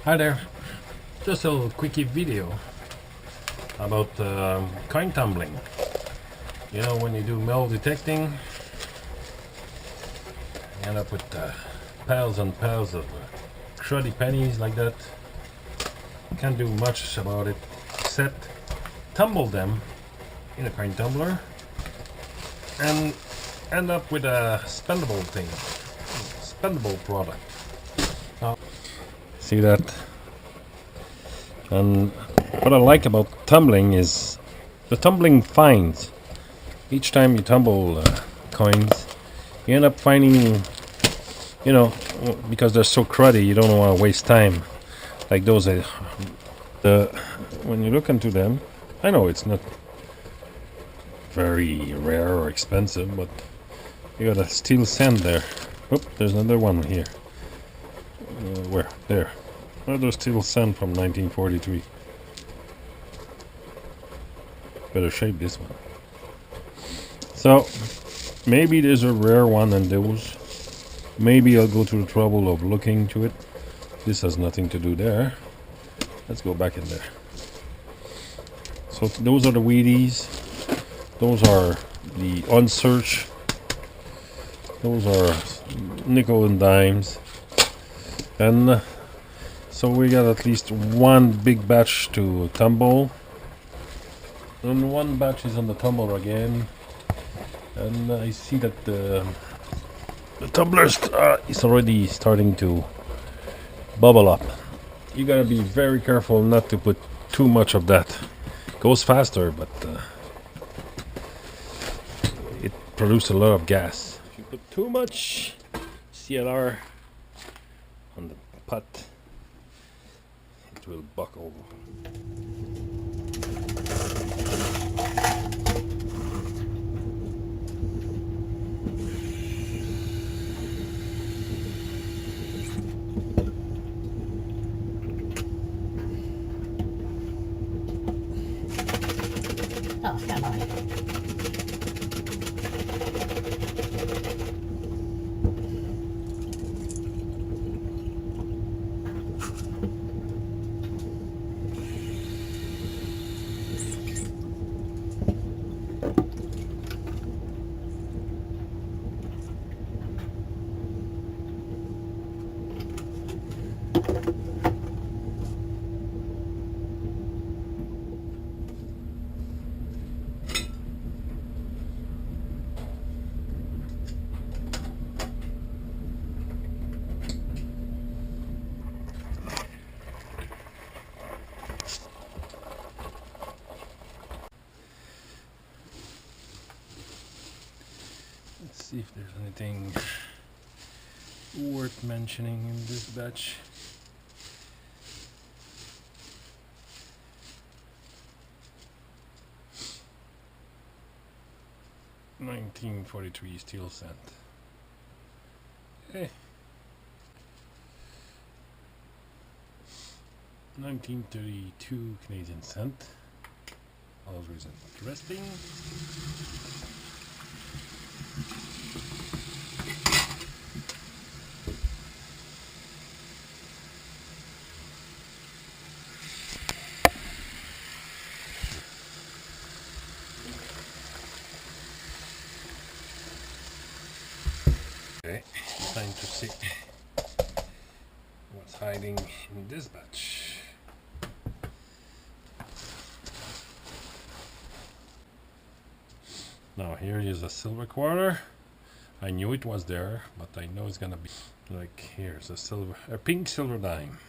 Hi there, just a little quickie video about coin tumbling. You know, when you do metal detecting, you end up with piles and piles of cruddy pennies like that. You can't do much about it except tumble them in a coin tumbler and end up with a spendable thing, spendable product. Now, see that? And what I like about tumbling is the tumbling finds. Each time you tumble coins, you end up finding, you know, because they're so cruddy, you don't want to waste time. Like those, when you look into them, I know it's not very rare or expensive, but you got a steel sand there. Oop, there's another one here. Where? There. Another steel sand from 1943. Better shape this one. So, maybe there's a rare one in those. Maybe I'll go to the trouble of looking into it. This has nothing to do there. Let's go back in there. So those are the Wheaties. Those are the unsearched. Those are nickel and dimes. And so we got at least one big batch to tumble. And one batch is on the tumbler again. And I see that the tumbler is already starting to bubble up. You gotta be very careful not to put too much of that. Goes faster, but it produces a lot of gas. If you put too much CLR on the pot, it will buckle. Oh, come on. Let's see if there's anything worth mentioning in this batch. $19.43 steel cent. Hey. 1932 Canadian cent. Always interesting. Okay, time to see what's hiding in this batch. Now here is a silver quarter. I knew it was there, but I know it's gonna be like here's a pink silver dime.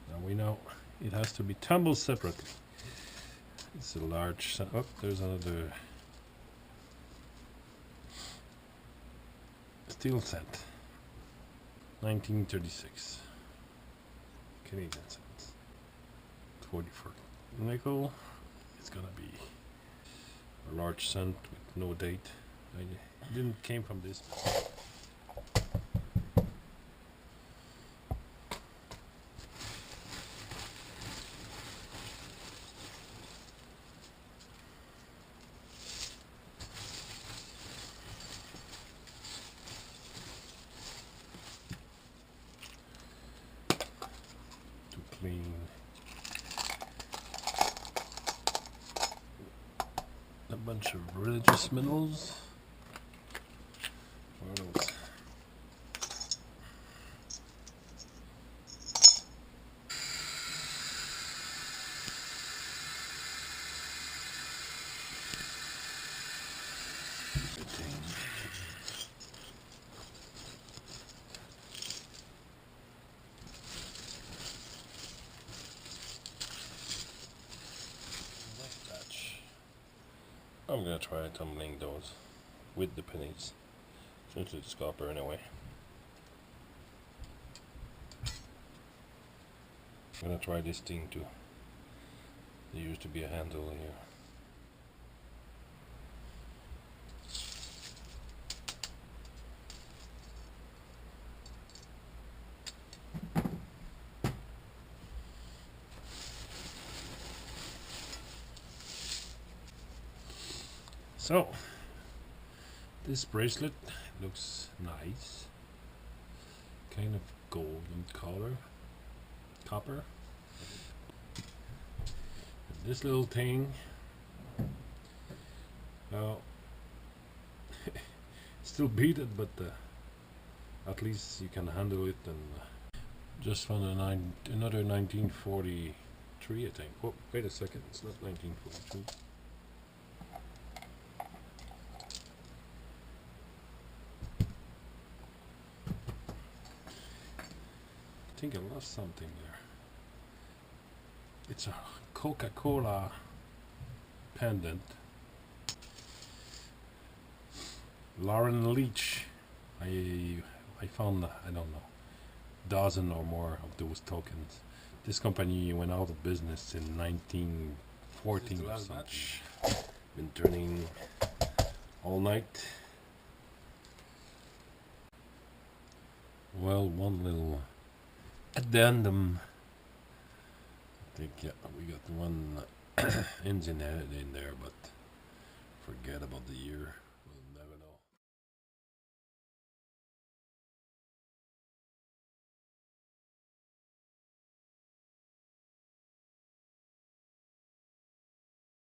Now we know it has to be tumbled separately. It's a large. Oh, there's another steel cent. 1936 Canadian cents. 44 nickel. It's gonna be a large cent with no date. I didn't came from this. between a bunch of religious minerals. What are those? I'm gonna try tumbling those with the pennies, since it's copper anyway. I'm gonna try this thing too. There used to be a handle here. So, this bracelet looks nice, kind of golden color, copper. And this little thing, well, still beat it, but at least you can handle it. And just found another 1943, I think. Oh, wait a second, it's not 1943. I think I lost something there. It's a Coca-Cola pendant. Lauren Leach. I found, I don't know, dozen or more of those tokens. This company went out of business in 1914 or something. Been turning all night. Well, one little addendum. I think, yeah, we got one engine head in there, but forget about the year.